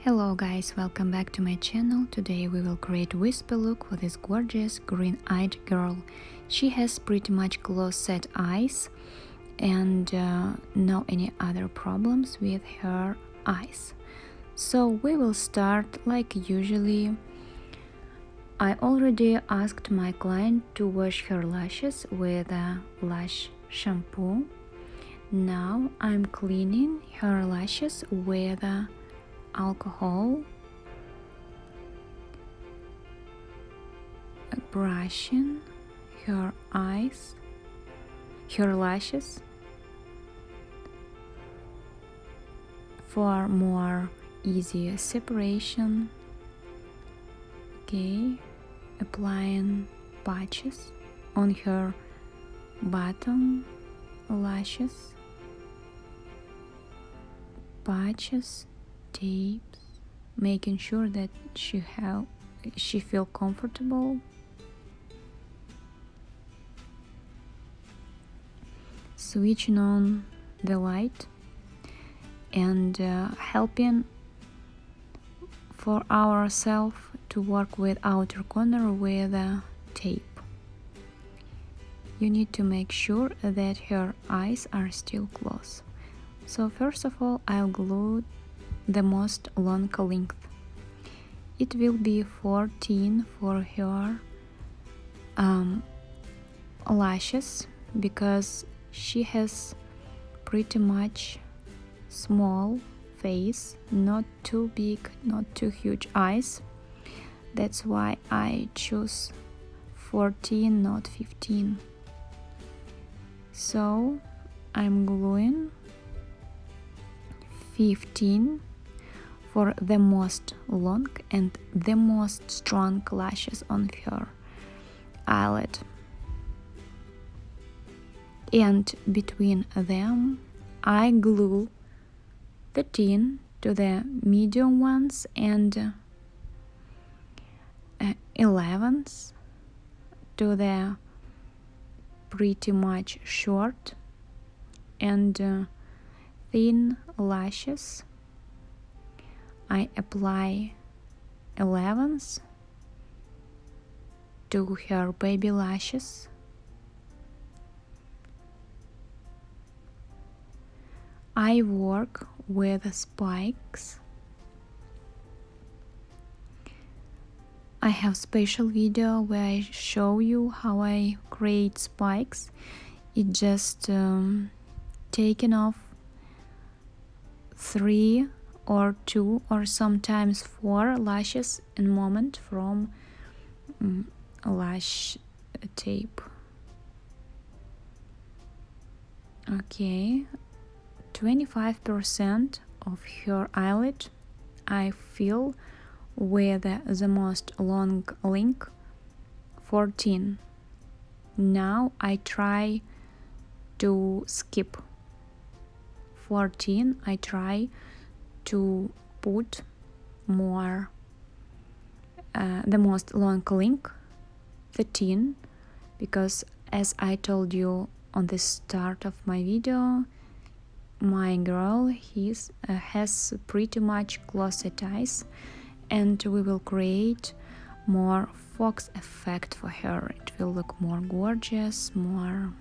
Hello guys, welcome back to my channel. Today we will create wispy look for this gorgeous green-eyed girl. She has pretty much close set eyes and no any other problems with her eyes. So we will start like usually. I already asked my client to wash her lashes with a Lash shampoo. Now I'm cleaning her lashes with alcohol, brushing her eyes, her lashes for more easy separation. Okay, applying patches on her bottom lashes, patches, tapes, making sure that she feel comfortable. Switching on the light and helping for ourselves to work with outer corner with tape. You need to make sure that her eyes are still closed. So first of all, I'll glue the most long length. It will be 14 for her lashes because she has pretty much small face, not too big, not too huge eyes. That's why I choose 14, not 15. So I'm gluing 15 for the most long and the most strong lashes on her eyelid. And between them, I glue the thin to the medium ones and 11s to the pretty much short and thin lashes. I apply 11s to her baby lashes. I work with spikes. I have special video where I show you how I create spikes. It just taking off 3 or 2 or sometimes 4 lashes in moment from lash tape. Okay, 25% of her eyelid I fill with the most long link, 14. Now I try to skip 14. I try to put more the most long link, 13, because as I told you on the start of my video, my girl has pretty much closed eyes, and we will create more fox effect for her. It will look more gorgeous, more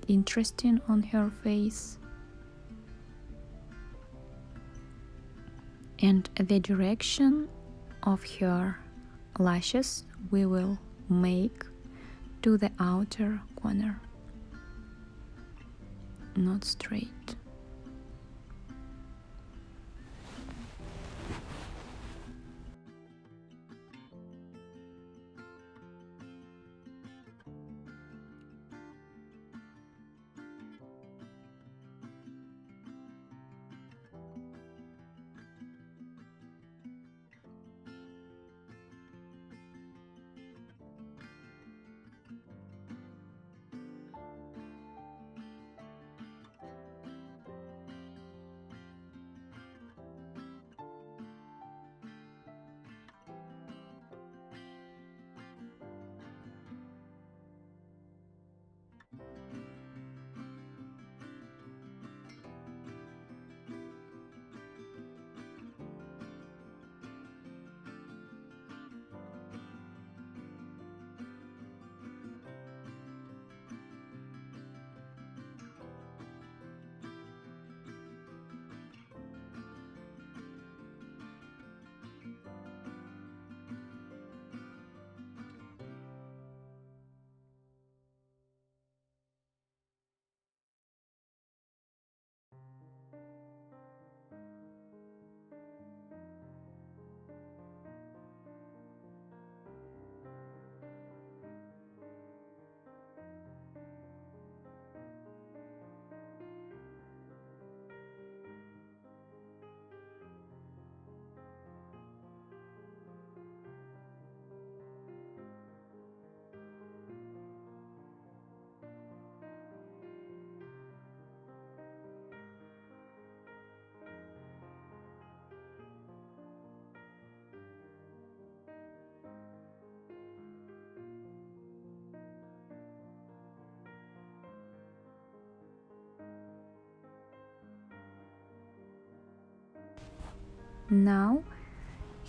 interesting on her face. And the direction of her lashes we will make to the outer corner, not straight. Now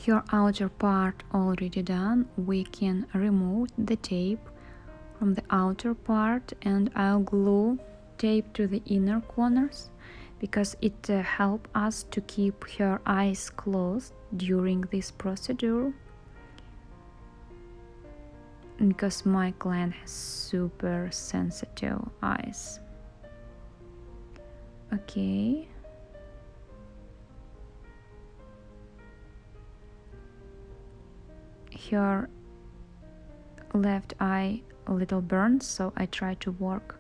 her outer part already done, we can remove the tape from the outer part, and I'll glue tape to the inner corners because it helps us to keep her eyes closed during this procedure, because my client has super sensitive eyes. Okay. Her left eye a little burnt, so I try to work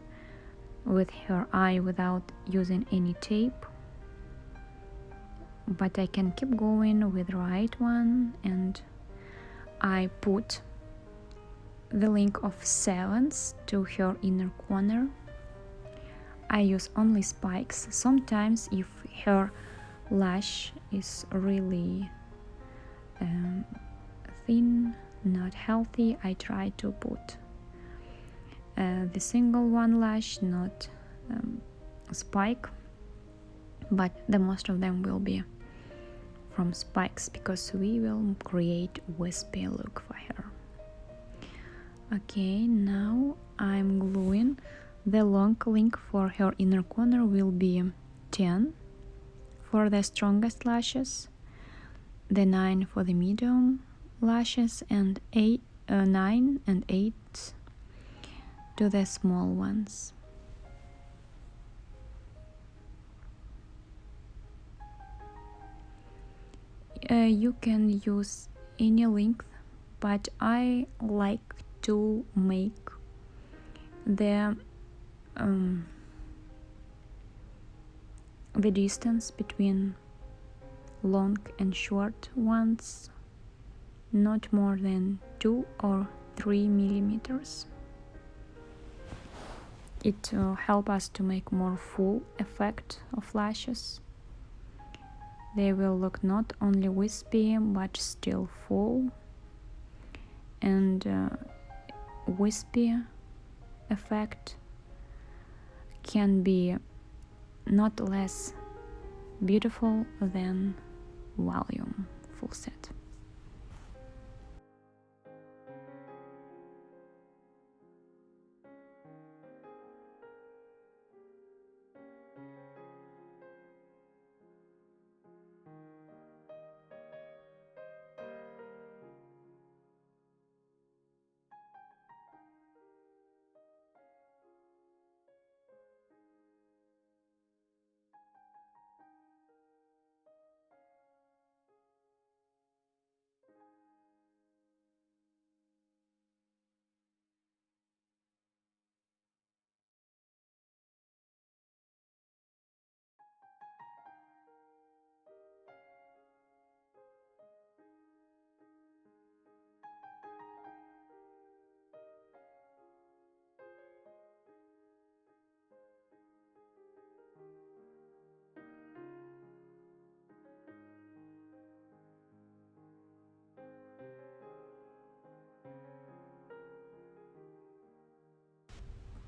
with her eye without using any tape, but I can keep going with right one, and I put the link of 7s to her inner corner. I use only spikes. Sometimes if her lash is really thin, not healthy, I try to put the single one lash, not spike, but the most of them will be from spikes because we will create wispy look for her. Okay, now I'm gluing. The long link for her inner corner will be 10 for the strongest lashes, the 9 for the medium lashes, and 9 and 8 to the small ones. You can use any length, but I like to make the distance between long and short ones not more than 2 or 3 millimeters. It helps us to make more full effect of lashes. They will look not only wispy but still full, and wispy effect can be not less beautiful than volume full set.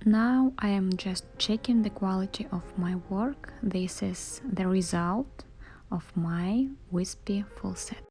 Now I am just checking the quality of my work. This is the result of my wispy full set.